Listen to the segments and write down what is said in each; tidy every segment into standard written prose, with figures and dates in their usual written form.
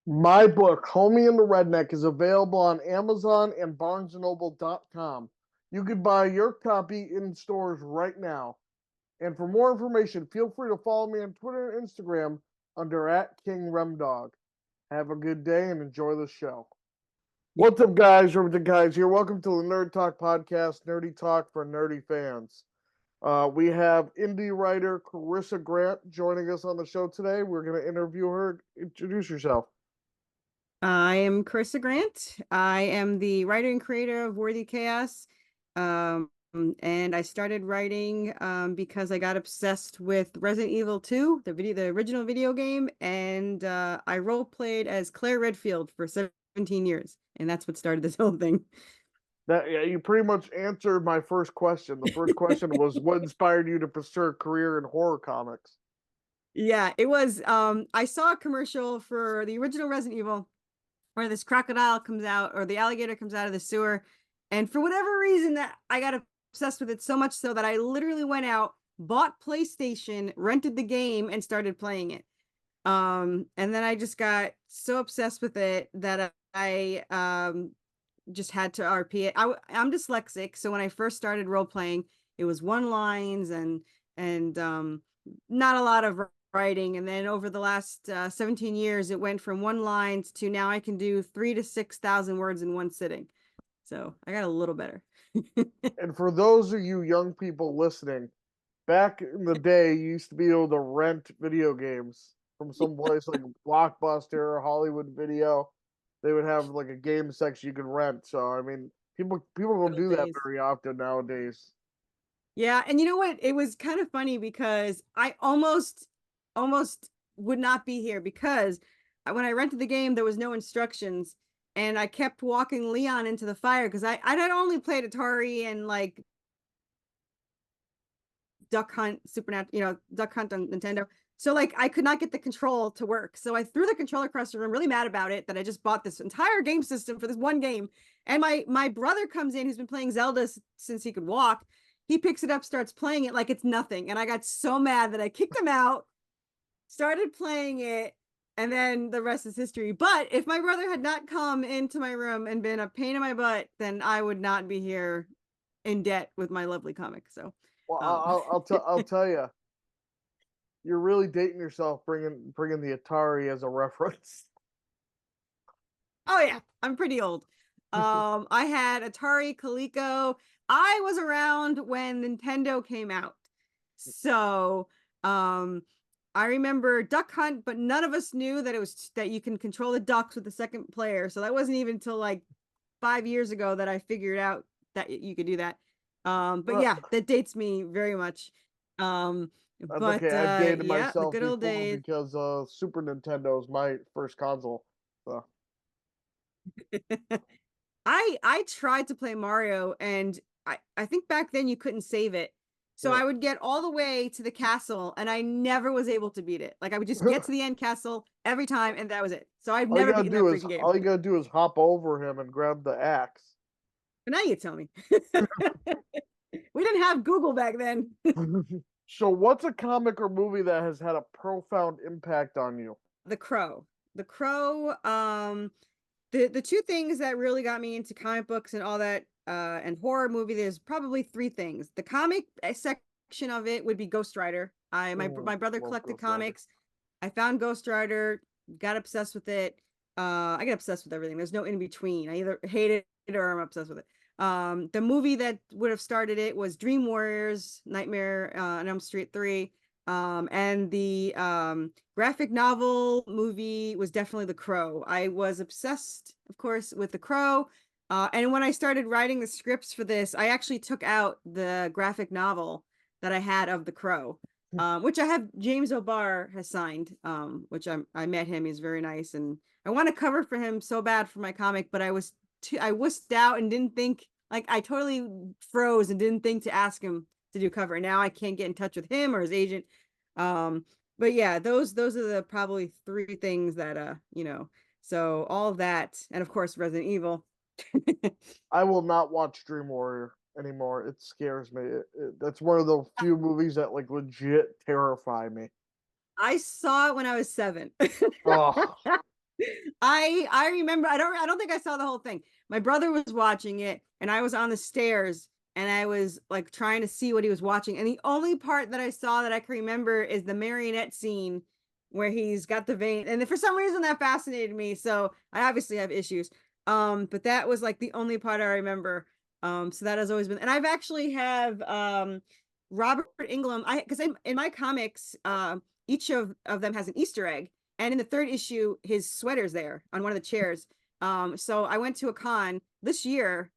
My book, Homie and the Redneck, is available on Amazon and BarnesandNoble.com. You can buy your copy in stores right now. And for more information, feel free to follow me on Twitter and Instagram under @KingRemDogg. Have a good day and enjoy the show. What's up, guys? Remington Keyes here. Welcome to the Nerd Talk Podcast, nerdy talk for nerdy fans. We have indie writer Carissa Grant joining us on the show today. We're going to interview her. Introduce yourself. I am Carissa Grant. I am the writer and creator of Worthy Chaos. And I started writing because I got obsessed with Resident Evil 2, the original video game, and I role played as Claire Redfield for 17 years, and that's what started this whole thing. Yeah, you pretty much answered my first question. The first question was, what inspired you to pursue a career in horror comics? Yeah, it was. I saw a commercial for the original Resident Evil where this crocodile comes out, or the alligator comes out of the sewer, and for whatever reason that I got obsessed with it so much so that I literally went out, bought PlayStation, rented the game, and started playing it. And then I just got so obsessed with it that I just had to RP it. I'm dyslexic, so when I first started role playing, it was one lines and not a lot of writing. And then over the last 17 years, it went from one lines to now I can do 3,000 to 6,000 words in one sitting. So I got a little better. And for those of you young people listening, back in the day, you used to be able to rent video games from some place like Blockbuster or Hollywood Video. They would have like a game section you could rent. So I mean, people don't Good do old that days. very often nowadays. Yeah, and you know what? It was kind of funny because I almost would not be here because when I rented the game, there was no instructions, and I kept walking Leon into the fire because I had only played Atari and like Duck Hunt, Supernatural, Duck Hunt on Nintendo. So like I could not get the control to work. So I threw the controller across the room, really mad about it that I just bought this entire game system for this one game. And my brother comes in who's been playing Zelda since he could walk. He picks it up, starts playing it like it's nothing. And I got so mad that I kicked him out, started playing it, and then the rest is history. But if my brother had not come into my room and been a pain in my butt, then I would not be here in debt with my lovely comic. So Well, um I'll tell you, you're really dating yourself bringing the Atari as a reference. Oh yeah, I'm pretty old. I had Atari, Coleco. I was around when Nintendo came out. So, I remember Duck Hunt, but none of us knew that it was that you can control the ducks with the second player. So that wasn't even until like 5 years ago that I figured out that you could do that. But yeah, that dates me very much. Um, That's okay. I've dated yeah, the myself good old before days. because Super Nintendo is my first console. So. I tried to play Mario, and I think back then you couldn't save it. So Yeah. I would get all the way to the castle and I never was able to beat it. Like I would just get to the end castle every time and that was it. So I've never beaten that freaking game. all you gotta do is hop over him and grab the axe. But now you tell me. We didn't have Google back then. So what's a comic or movie that has had a profound impact on you? The Crow. The Crow, the two things that really got me into comic books and all that and horror movie, there's probably three things. The comic section of it would be Ghost Rider. My brother Love collected Ghost Rider. comics. I found Ghost Rider, got obsessed with it. I get obsessed with everything. There's no in between. I either hate it or I'm obsessed with it. The movie that would have started it was Dream Warriors, Nightmare on Elm Street 3. And the graphic novel movie was definitely The Crow. I was obsessed, of course, with The Crow. And when I started writing the scripts for this, I actually took out the graphic novel that I had of The Crow, which I have James O'Barr has signed, which I met him. He's very nice. And I want to cover for him so bad for my comic, but I wussed out and didn't think, like, I totally froze and didn't think to ask him to do cover. Now I can't get in touch with him or his agent. But yeah, those are the probably three things that so all of that, and of course Resident Evil. I will not watch Dream Warrior anymore. It scares me. That's one of the few movies that like legit terrify me. I saw it when I was 7. Oh, I remember, I don't think I saw the whole thing. My brother was watching it and I was on the stairs and I was like trying to see what he was watching. And the only part that I saw that I can remember is the marionette scene where he's got the vein. And for some reason that fascinated me. So I obviously have issues. But that was like the only part I remember. So that has always been, and I've actually have Robert Englund. Because in my comics, each of them has an Easter egg. And in the third issue, his sweater's there on one of the chairs. So I went to a con this year.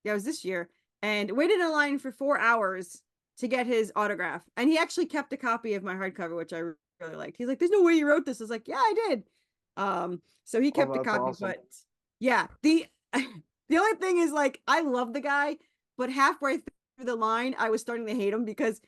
Yeah, it was this year, and waited in line for 4 hours to get his autograph. And he actually kept a copy of my hardcover, which I really liked. He's like, "There's no way you wrote this." I was like, "Yeah, I did." So he Oh, kept a that's copy, awesome. but yeah, the only thing is like I love the guy, but halfway through the line, I was starting to hate him because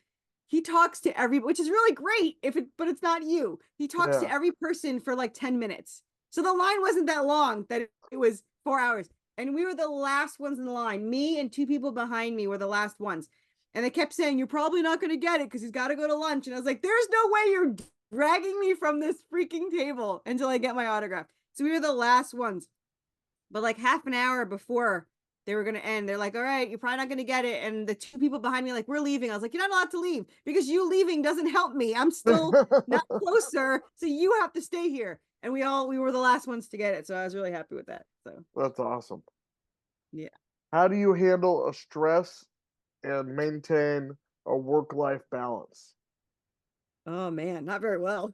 he talks to which is really great but it's not you. He talks to Yeah. every person for like 10 minutes. So the line wasn't that long that it was 4 hours. And we were the last ones in the line. Me and two people behind me were the last ones. And they kept saying, "You're probably not going to get it because he's got to go to lunch." And I was like, "There's no way you're dragging me from this freaking table until I get my autograph." So we were the last ones. But like half an hour before they were going to end, they're like, "All right, you're probably not going to get it." And the two people behind me, like, "We're leaving." I was like, "You're not allowed to leave because you leaving doesn't help me. I'm still not closer. So you have to stay here." And we were the last ones to get it. So I was really happy with that. So That's awesome. yeah. How do you handle a stress and maintain a work-life balance? Oh man, not very well.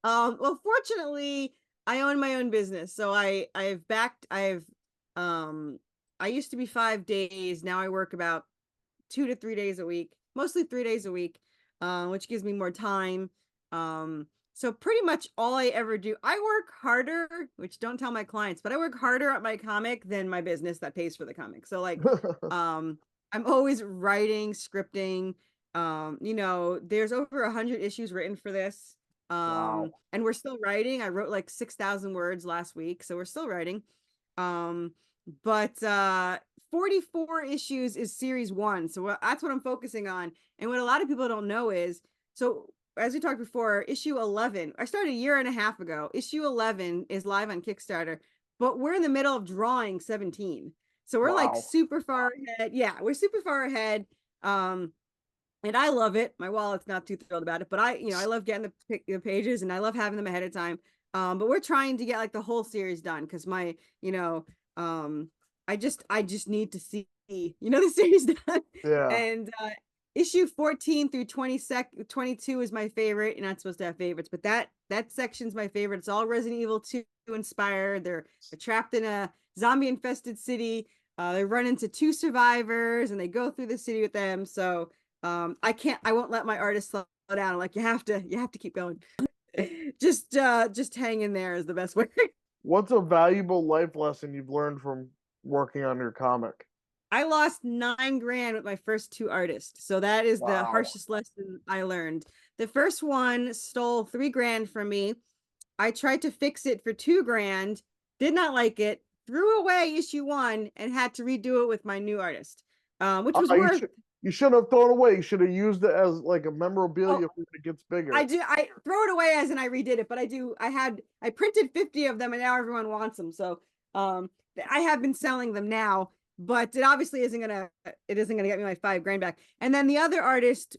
Well, fortunately, I own my own business, so um, I used to be 5 days. Now I work about 2 to 3 days a week, mostly 3 days a week, which gives me more time. So pretty much all I ever do, I work harder, which don't tell my clients, but I work harder at my comic than my business that pays for the comic. So like, I'm always writing, scripting. There's over 100 issues written for this. Wow. And we're still writing. I wrote like 6,000 words last week, so we're still writing. Um, but 44 issues is series one. So that's what I'm focusing on. And what a lot of people don't know is, so as we talked before, issue 11, I started a year and a half ago. Issue 11 is live on Kickstarter, but we're in the middle of drawing 17. So we're like Wow. super far ahead. Yeah, we're super far ahead. And I love it. My wallet's not too thrilled about it, but I love getting the pages and I love having them ahead of time. But we're trying to get like the whole series done because um, I just need to see, the series done. Yeah. And issue 14 through 22 is my favorite. You're not supposed to have favorites, but that section's my favorite. It's all Resident Evil 2 inspired. They're trapped in a zombie infested city. They run into two survivors and they go through the city with them. So I won't let my artist slow down. I'm like, you have to keep going. Just hang in there is the best way. What's a valuable life lesson you've learned from working on your comic? I lost 9 grand with my first two artists. So that is the Wow. harshest lesson I learned. The first one stole 3 grand from me. I tried to fix it for 2 grand, did not like it, threw away issue one, and had to redo it with my new artist, which was You worth. you shouldn't have thrown it away. You should have used it as like a Oh, memorabilia when it gets bigger. I throw it away as in I redid it, but I printed 50 of them and now everyone wants them. So I have been selling them now, but it obviously isn't gonna get me my 5 grand back. And then the other artist,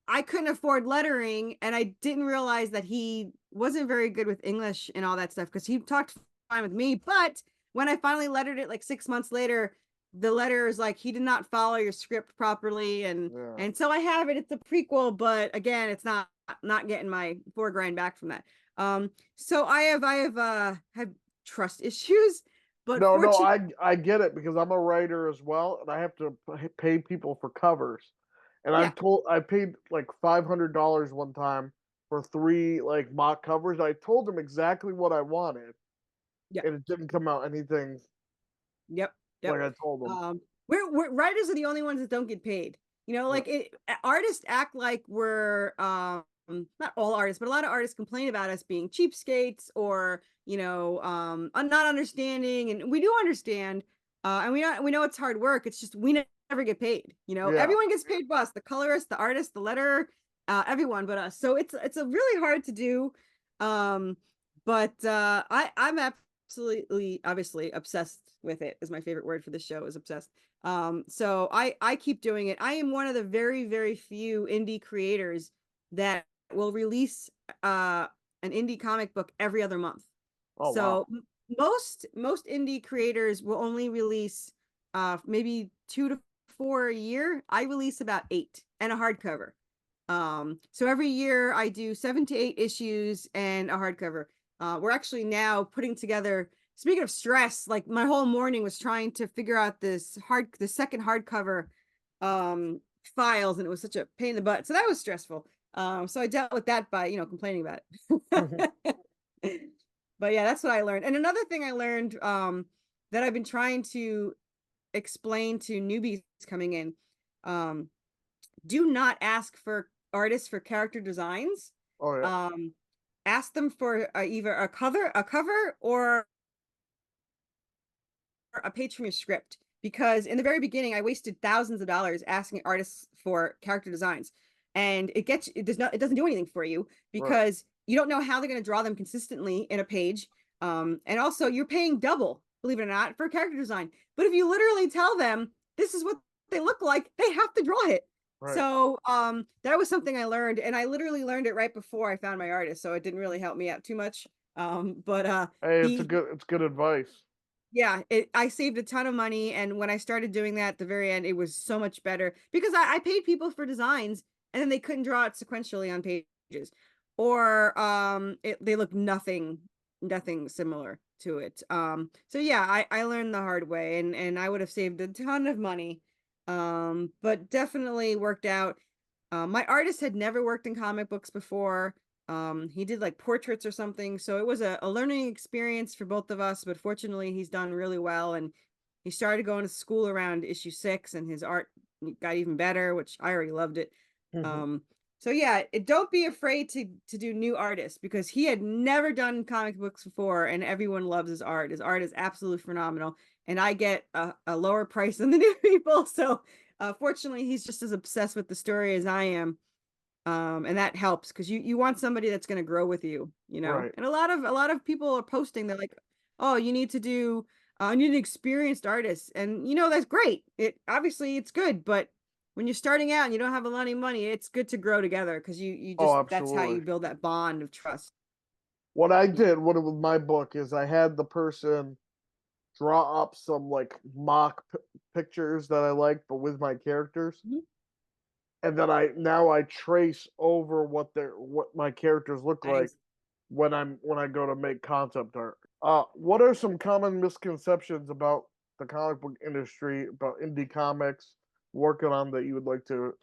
I couldn't afford lettering and I didn't realize that he wasn't very good with English and all that stuff because he talked fine with me. But when I finally lettered it like 6 months later, the letter is like, he did not follow your script properly. Yeah. And so I have it. It's a prequel, but again, it's not getting my 4 grand back from that. So I have trust issues, but No, no, fortunately, I get it because I'm a writer as well, and I have to pay people for covers. And yeah, I paid like $500 one time for three like mock covers. I told them exactly what I wanted, yeah, and it didn't come out anything yep, like yep. I told them. We're writers are the only ones that don't get paid. Yeah. Like artists act like we're not all artists, but a lot of artists complain about us being cheapskates or not understanding, and we do understand, and we know it's hard work. It's just we never get paid. Yeah. Everyone gets paid but us, the colorist, the artist, the letterer, everyone but us. So it's a really hard to do. I'm absolutely, obviously, obsessed with it. Is my favorite word for this show, is obsessed. So I keep doing it. I am one of the very, very few indie creators that will release an indie comic book every other month. Oh wow. So most indie creators will only release maybe 2 to 4 a year. I release about 8 and a hardcover. So every year I do 7 to 8 issues and a hardcover. We're actually now putting together, speaking of stress, like my whole morning was trying to figure out the second hardcover files, and it was such a pain in the butt. So that was stressful. So I dealt with that by, complaining about it. But yeah, that's what I learned. And another thing I learned that I've been trying to explain to newbies coming in, do not ask for artists for character designs. Oh yeah. Ask them for either a cover or a page from your script, because in the very beginning I wasted thousands of dollars asking artists for character designs, and it doesn't do anything for you, Right. because you don't know how they're going to draw them consistently in a page. And also you're paying double, believe it or not, for character design. But if you literally tell them this is what they look like, they have to draw it. Right. So that was something I learned, and I literally learned it right before I found my artist, so it didn't really help me out too much. But Hey, he it's good advice. yeah, I saved a ton of money. And when I started doing that at the very end, it was so much better, because I paid people for designs and then they couldn't draw it sequentially on pages, or they look nothing similar to it. So yeah, I learned the hard way, and I would have saved a ton of money. But definitely worked out. My artist had never worked in comic books before. He did like portraits or something, so it was a learning experience for both of us, but fortunately he's done really well, and he started going to school around issue 6, and his art got even better, which I already loved it. um so yeah, don't be afraid to do new artists, because he had never done comic books before, and everyone loves his art is absolutely phenomenal, and I get a lower price than the new people. So fortunately he's just as obsessed with the story as I am. And that helps, because you want somebody that's going to grow with you. Right. And a lot of people are posting, they're like, oh, you need to do you need an experienced artist, and that's great. It obviously it's good, but when you're starting out and you don't have a lot of money, it's good to grow together, because you Oh, just, that's how you absolutely. build that bond of trust. What I Yeah. did, what with my book, is I had the person draw up some like pictures that I like, but with my characters, Mhm. and then I trace over what my characters look like Nice. when I go to make concept art. What are some common misconceptions about the comic book industry, about indie comics, working on, that you would like to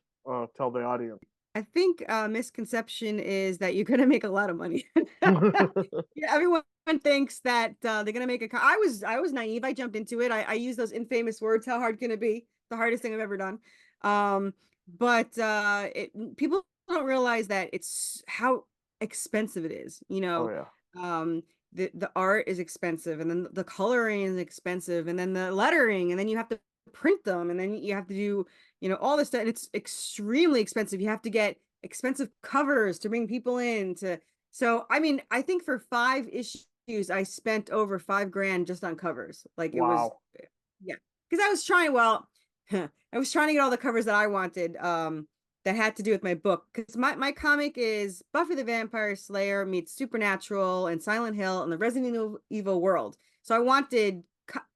tell the audience? I think misconception is that you're going to make a lot of money. Yeah, everyone thinks that they're going to make I was naive. I jumped into it. I use those infamous words. How hard can it be? The hardest thing I've ever done. But people don't realize that it's how expensive it is. Oh yeah. The art is expensive, and then the coloring is expensive, and then the lettering, and then you have to print them, and then you have to do all this stuff, and it's extremely expensive. You have to get expensive covers to bring people in to. So I mean, I think for 5 issues I spent over 5 grand just on covers. Like, it was, Wow. yeah, because I was trying, well, I was trying to get all the covers that I wanted, that had to do with my book, because my comic is Buffy the Vampire Slayer meets Supernatural and Silent Hill and the Resident Evil world. So I wanted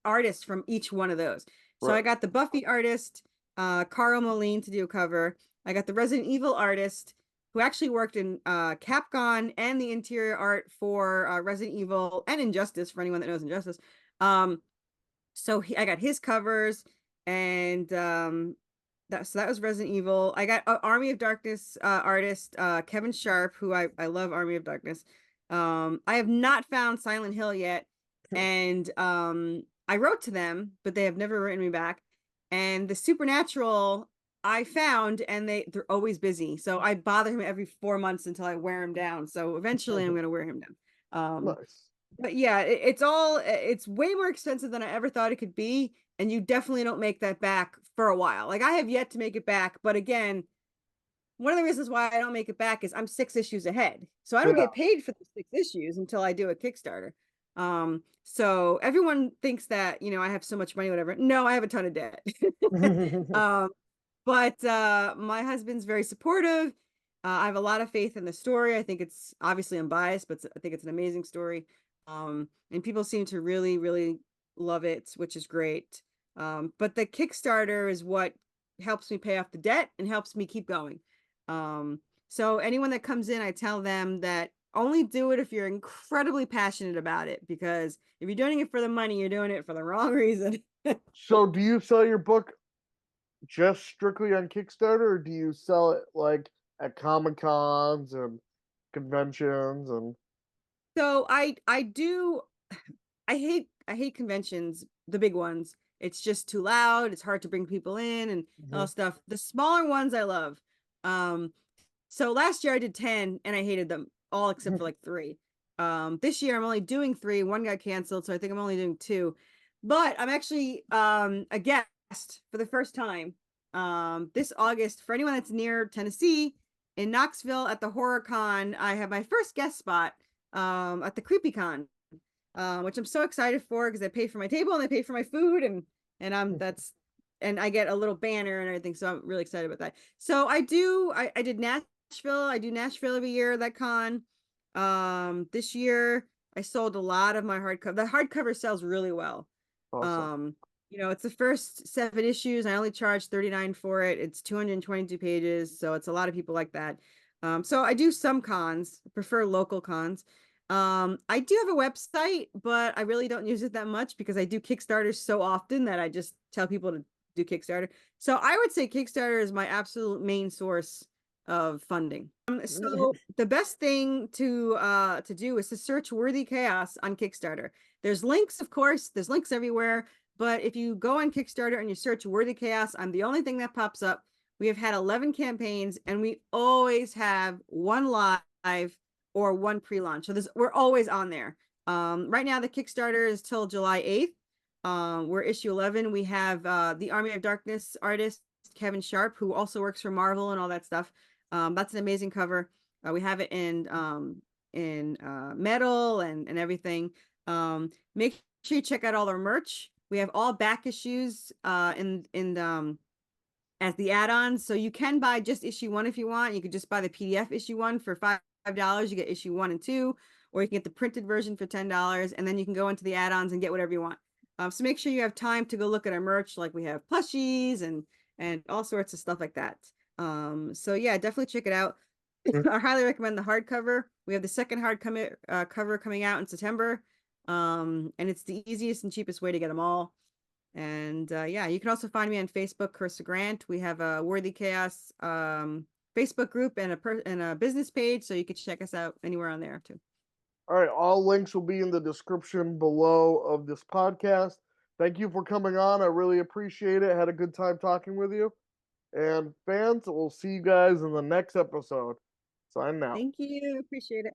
artists from each one of those. So I Right. got the Buffy artist, Carl Moline, to do a cover. I got the Resident Evil artist, who actually worked in Capcom and the interior art for Resident Evil and Injustice, for anyone that knows Injustice. So I got his covers, and that was Resident Evil. I got Army of Darkness artist Kevin Sharp, who I love Army of Darkness. I have not found Silent Hill yet, and I wrote to them, but they have never written me back. And the Supernatural I found, and they're always busy, so I bother him every 4 months until I wear him down. So eventually I'm gonna wear him down. Nice. But yeah, it's way more expensive than I ever thought it could be, and you definitely don't make that back for a while. Like, I have yet to make it back, but again, one of the reasons why I don't make it back is I'm 6 issues ahead. So I don't Yeah. get paid for the 6 issues until I do a Kickstarter. So everyone thinks that, I have so much money, whatever. No, I have a ton of debt. um, but my husband's very supportive. I have a lot of faith in the story. I think it's obviously unbiased, but I think it's an amazing story. And people seem to really, really love it, which is great. But the Kickstarter is what helps me pay off the debt and helps me keep going. So anyone that comes in, I tell them that only do it if you're incredibly passionate about it, because if you're doing it for the money, you're doing it for the wrong reason. So do you sell your book just strictly on Kickstarter, or do you sell it like at Comic Cons and conventions and So I do I hate conventions, the big ones. It's just too loud, it's hard to bring people in and all Mhm. that stuff. The smaller ones I love. Um so last year I did 10 and I hated them all except for like 3. This year I'm only doing 3. One got canceled, so I think I'm only doing 2. But I'm actually a guest for the first time this August for anyone that's near Tennessee in Knoxville at the Horror Con. I have my first guest spot at the Creepy Con, which I'm so excited for because they pay for my table and they pay for my food, and and I get a little banner and everything. So I'm really excited about that. So I did Nashville. I do Nashville every year, that con. This year I sold a lot of my hardcover. The hardcover sells really well. Awesome. Um, it's the first 7 issues. I only charged $39 for it. It's 222 pages, so it's a lot of people like that. So I do some cons, prefer local cons. I do have a website, but I really don't use it that much because I do Kickstarters so often that I just tell people to do Kickstarter. So I would say Kickstarter is my absolute main source of funding. So the best thing to do is to search Worthy Chaos on Kickstarter. There's links, of course, there's links everywhere, but if you go on Kickstarter and you search Worthy Chaos, I'm the only thing that pops up. We have had 11 campaigns and we always have one live or one pre-launch. So we're always on there. Right now the Kickstarter is till July 8th. We're issue 11. We have the Army of Darkness artist Kevin Sharp, who also works for Marvel and all that stuff. That's an amazing cover. We have it in metal and everything. Make sure you check out all our merch. We have all back issues in as the add-ons. So you can buy just issue 1 if you want. You could just buy the PDF issue 1 for $5. You get issue 1 and 2, or you can get the printed version for $10, and then you can go into the add-ons and get whatever you want. So make sure you have time to go look at our merch. Like we have plushies and all sorts of stuff like that. So yeah, definitely check it out. I highly recommend the hardcover. We have the second cover coming out in September. And it's the easiest and cheapest way to get them all. And yeah, you can also find me on Facebook, Carissa Grant. We have a Worthy Chaos Facebook group and a business page, so you can check us out anywhere on there too. All right, all links will be in the description below of this podcast. Thank you for coming on. I really appreciate it. Had a good time talking with you. And fans, we'll see you guys in the next episode. Signing out. Thank you. Appreciate it.